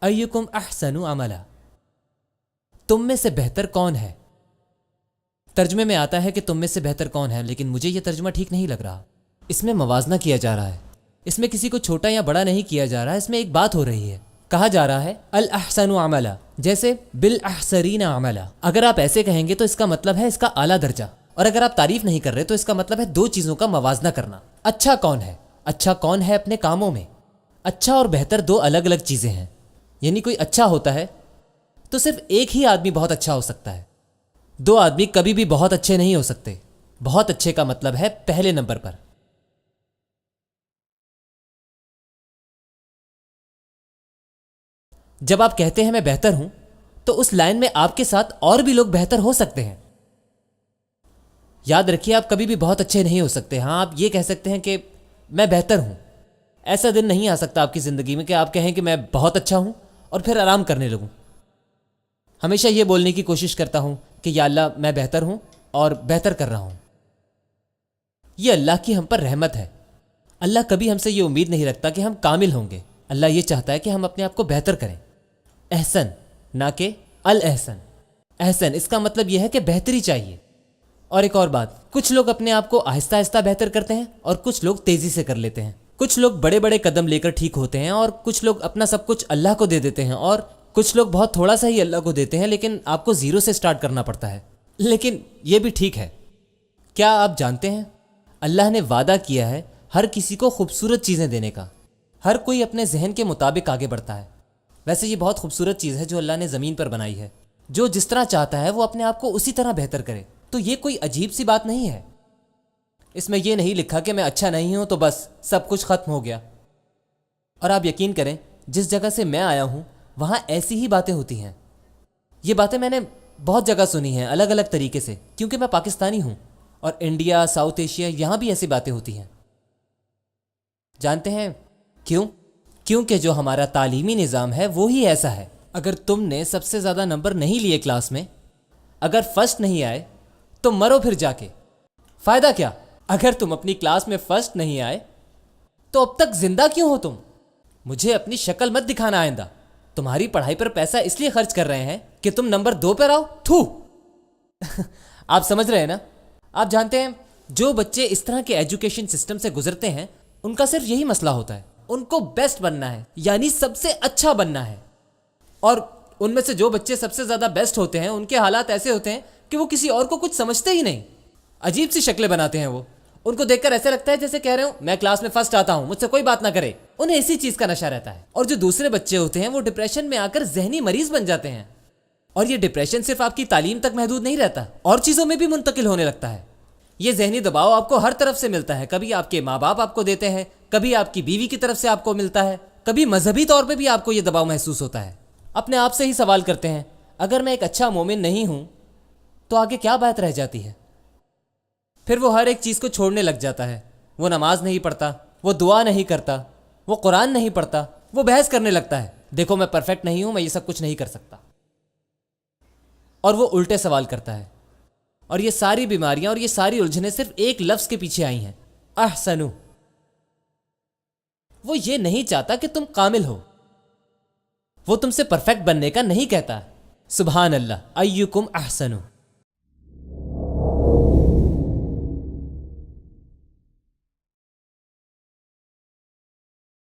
अय्युकुम अहसनु अमला, तुम में से बेहतर कौन है। तर्जमे में आता है कि तुम में से बेहतर कौन है, लेकिन मुझे यह तर्जमा ठीक नहीं लग रहा। इसमें मवाजना किया जा रहा है, इसमें किसी को छोटा या बड़ा नहीं किया जा रहा है। इसमें एक बात हो रही है, कहा जा रहा है अल अहसनु अमला, जैसे बिल अहसरीन अमला। अगर आप ऐसे कहेंगे तो इसका मतलब है इसका आला दर्जा, और अगर आप तारीफ नहीं कर रहे तो इसका मतलब है दो चीजों का मवाजना करना। अच्छा कौन है, अच्छा कौन है अपने कामों में। अच्छा और बेहतर दो अलग अलग चीजें हैं। यानी कोई अच्छा होता है तो सिर्फ एक ही आदमी बहुत अच्छा हो सकता है, दो आदमी कभी भी बहुत अच्छे नहीं हो सकते। बहुत अच्छे का मतलब है पहले नंबर पर। जब आप कहते हैं मैं बेहतर हूं, तो उस लाइन में आपके साथ और भी लोग बेहतर हो सकते हैं। याद रखिए, आप कभी भी बहुत अच्छे नहीं हो सकते। हाँ, आप ये कह सकते हैं कि मैं बेहतर हूं। ऐसा दिन नहीं आ सकता आपकी ज़िंदगी में कि आप कहें कि मैं बहुत अच्छा हूं और फिर आराम करने लगूं। हमेशा ये बोलने की कोशिश करता हूं कि या अल्लाह मैं बेहतर हूं और बेहतर कर रहा हूं। ये अल्लाह की हम पर रहमत है। अल्लाह कभी हमसे ये उम्मीद नहीं रखता कि हम कामिल होंगे। अल्लाह ये चाहता है कि हम अपने आप को बेहतर करें। एहसन ना कि अल एहसन। एहसन इसका मतलब यह है कि बेहतरी चाहिए। और एक और बात, कुछ लोग अपने आप को आहिस्ता आहिस्ता बेहतर करते हैं और कुछ लोग तेजी से कर लेते हैं। कुछ लोग बड़े बड़े कदम लेकर ठीक होते हैं और कुछ लोग अपना सब कुछ अल्लाह को दे देते हैं, और कुछ लोग बहुत थोड़ा सा ही अल्लाह को देते हैं, लेकिन आपको जीरो से स्टार्ट करना पड़ता है। लेकिन यह भी ठीक है। क्या आप जानते हैं अल्लाह ने वादा किया है हर किसी को खूबसूरत चीज़ें देने का। हर कोई अपने जहन के मुताबिक आगे बढ़ता है। वैसे ये बहुत खूबसूरत चीज़ है जो अल्लाह ने ज़मीन पर बनाई है। जो जिस तरह चाहता है वो अपने आप को उसी तरह बेहतर करे। तो ये कोई अजीब सी बात नहीं है। इसमें यह नहीं लिखा कि मैं अच्छा नहीं हूं तो बस सब कुछ खत्म हो गया। और आप यकीन करें, जिस जगह से मैं आया हूं वहां ऐसी ही बातें होती हैं। ये बातें मैंने बहुत जगह सुनी हैं अलग अलग तरीके से, क्योंकि मैं पाकिस्तानी हूं और इंडिया, साउथ एशिया, यहां भी ऐसी बातें होती हैं। जानते हैं क्यों? क्योंकि जो हमारा तालीमी निज़ाम है वो ही ऐसा है। अगर तुमने सबसे ज़्यादा नंबर नहीं लिए क्लास में, अगर फर्स्ट नहीं आए तो मरो फिर जाके। फ़ायदा क्या? अगर तुम अपनी क्लास में फर्स्ट नहीं आए तो अब तक जिंदा क्यों हो तुम? मुझे अपनी शक्ल मत दिखाना आइंदा। तुम्हारी पढ़ाई पर पैसा इसलिए खर्च कर रहे हैं कि तुम नंबर 2 पर आओ। थू आप समझ रहे हैं ना? आप जानते हैं जो बच्चे इस तरह के एजुकेशन सिस्टम से गुजरते हैं उनका सिर्फ यही मसला होता है, उनको बेस्ट बनना है, यानी सबसे अच्छा बनना है। और उनमें से जो बच्चे सबसे ज़्यादा बेस्ट होते हैं उनके हालात ऐसे होते हैं कि वो किसी और को कुछ समझते ही नहीं। अजीब सी शक्लें बनाते हैं वो। उनको देखकर ऐसे लगता है जैसे कह रहे हो मैं क्लास में फर्स्ट आता हूं, मुझसे कोई बात ना करे। उन्हें इसी चीज का नशा रहता है। और जो दूसरे बच्चे होते हैं वो डिप्रेशन में आकर जहनी मरीज बन जाते हैं। और ये डिप्रेशन सिर्फ आपकी तालीम तक महदूद नहीं रहता, और चीजों में भी मुंतकिल होने लगता है। ये जहनी दबाव आपको हर तरफ से मिलता है। कभी आपके माँ बाप आपको देते हैं, कभी आपकी बीवी की तरफ से आपको मिलता है, कभी मजहबी तौर पर भी आपको ये दबाव महसूस होता है। अपने आप से ही सवाल करते हैं, अगर मैं एक अच्छा मोमिन नहीं हूं तो आगे क्या बात रह जाती है? फिर वो हर एक चीज़ को छोड़ने लग जाता है। वो नमाज नहीं पढ़ता, वो दुआ नहीं करता, वो कुरान नहीं पढ़ता, वो बहस करने लगता है, देखो मैं परफेक्ट नहीं हूं, मैं ये सब कुछ नहीं कर सकता। और वो उल्टे सवाल करता है। और ये सारी बीमारियां और ये सारी उलझनें सिर्फ एक लफ्ज़ के पीछे आई हैं, अहसनु। वो ये नहीं चाहता कि तुम कामिल हो। वो तुमसे परफेक्ट बनने का नहीं कहता। सुभान अल्लाह, अय्युकुम अहसनु।